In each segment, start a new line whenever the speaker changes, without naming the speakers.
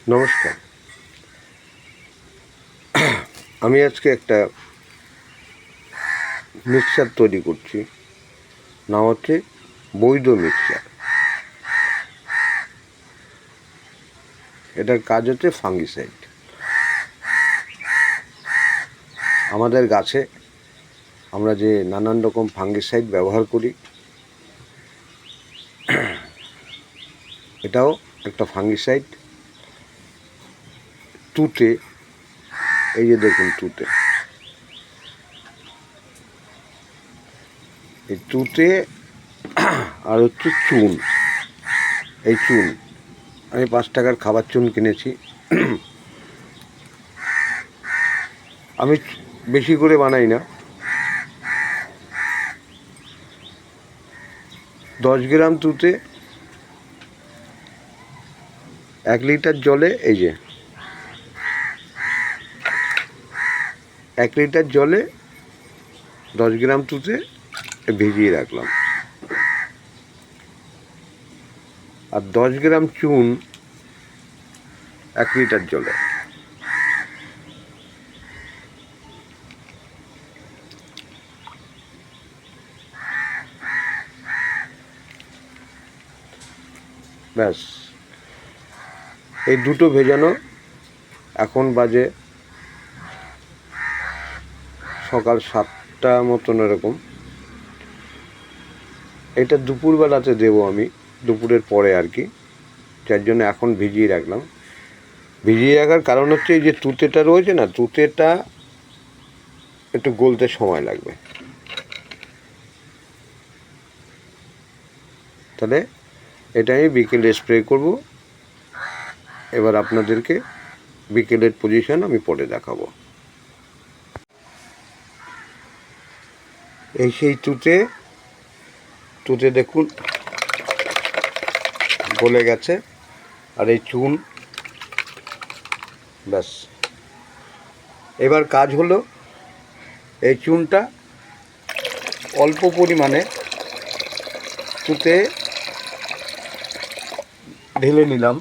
নমস্কার। আমি আজকে একটা মিক্সচার তৈরি করছি, নাম হচ্ছে বৈধ মিক্সচার। এটার কাজ হচ্ছে ফাঙ্গিসাইড। আমাদের গাছে আমরা যে নানান রকম ফাঙ্গিসাইড ব্যবহার করি, এটাও একটা ফাঙ্গিসাইড। তুতে, এই যে দেখুন তুতে, এই তুতে আর হচ্ছে চুন। এই চুন আমি 5 টাকার খাবার চুন কিনেছি। আমি বেশি করে বানাই না, 10 গ্রাম তুতে 1 লিটার জলে, এই যে 1 লিটার জলে 10 গ্রাম তুতে ভিজিয়ে রাখলাম, আর 10 গ্রাম চুন 1 লিটার জলে। ব্যাস, এই দুটো ভেজানো। এখন বাজে সকাল 7টা মতন এরকম। এটা দুপুরবেলাতে দেবো আমি, দুপুরের পরে আর কি, যার জন্য এখন ভিজিয়ে রাখলাম। ভিজিয়ে রাখার কারণ হচ্ছে এই যে তুতেটা রয়েছে না, তুতেটা একটু গলতে সময় লাগবে। তাহলে এটা আমি বিকেলে স্প্রে করব। এবার আপনাদেরকে বিকেলের পজিশন আমি পরে দেখাবো। এই সেই তুতে দেখুন গলে গেছে, আর এই চুন। ব্যাস, এবার কাজ হলো এই চুনটা অল্প পরিমাণে তুতে ঢেলে নিলাম।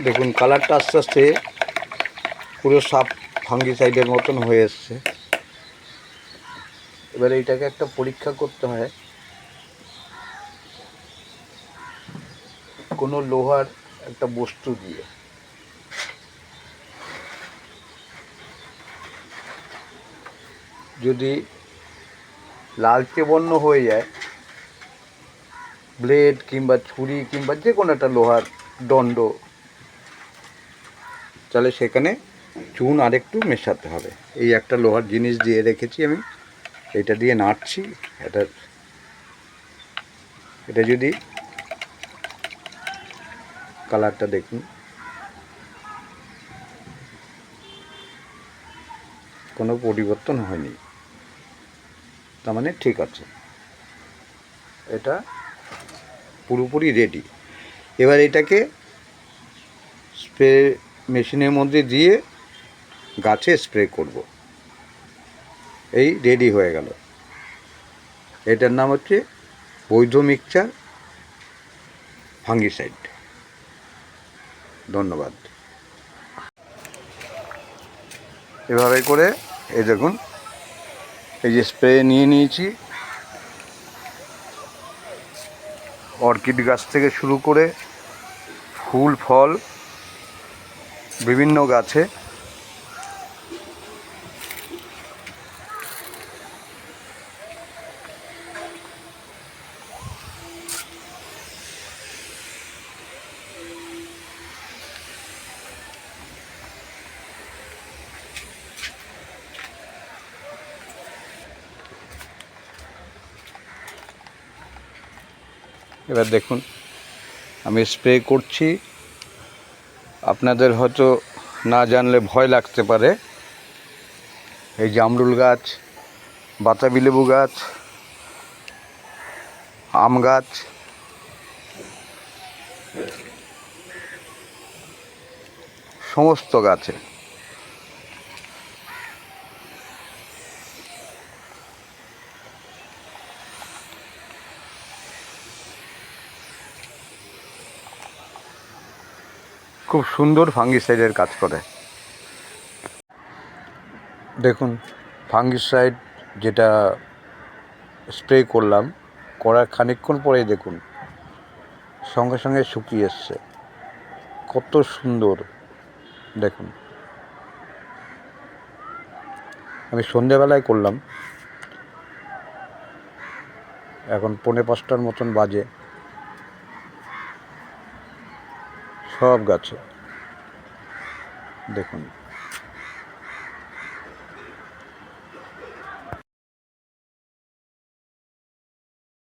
দেখুন কালারটা আস্তে আস্তে পুরো সাপ ফাঙ্গিসাইডের মতন হয়ে এসছে। এবার এইটাকে একটা পরীক্ষা করতে হয় কোনো লোহার একটা বস্তু দিয়ে। যদি লালচে বর্ণ হয়ে যায়, ব্লেড কিংবা ছুরি কিংবা যে কোনো একটা লোহার দণ্ড, তাহলে সেখানে চুন আরেকটু মেশাতে হবে। এই একটা লোহার জিনিস দিয়ে রেখেছি আমি, এটা দিয়ে নাড়ছি। এটা যদি কালারটা দেখুন, কোনো পরিবর্তন হয়নি, তার মানে ঠিক আছে, এটা পুরোপুরি রেডি। এবার এটাকে স্প্রে মেশিনের মধ্যে দিয়ে গাছে স্প্রে করব। এই রেডি হয়ে গেল। এটার নাম হচ্ছে বৈধ মিক্সচার ফাঙ্গিসাইড। ধন্যবাদ। এভাবে করে এই দেখুন, এই যে স্প্রে নিয়ে নিয়েছি, অর্কিড গাছ থেকে শুরু করে ফুল ফল বিভিন্ন গাছে এবার দেখুন আমি স্প্রে করছি। আপনাদের হয়তো না জানলে ভয় লাগতে পারে। এই জামরুল গাছ, বাতাবি লেবু গাছ, আম গাছ, সমস্ত গাছে। খুব সুন্দর ফাঙ্গিসাইডের কাজ করে। দেখুন ফাঙ্গিসাইড যেটা স্প্রে করলাম, করার খানিকক্ষণ পরেই দেখুন সঙ্গে সঙ্গে শুকিয়ে এসছে। কত সুন্দর দেখুন। আমি সন্ধেবেলায় করলাম, এখন 4:45 মতন বাজে। সব গাছে দেখুন।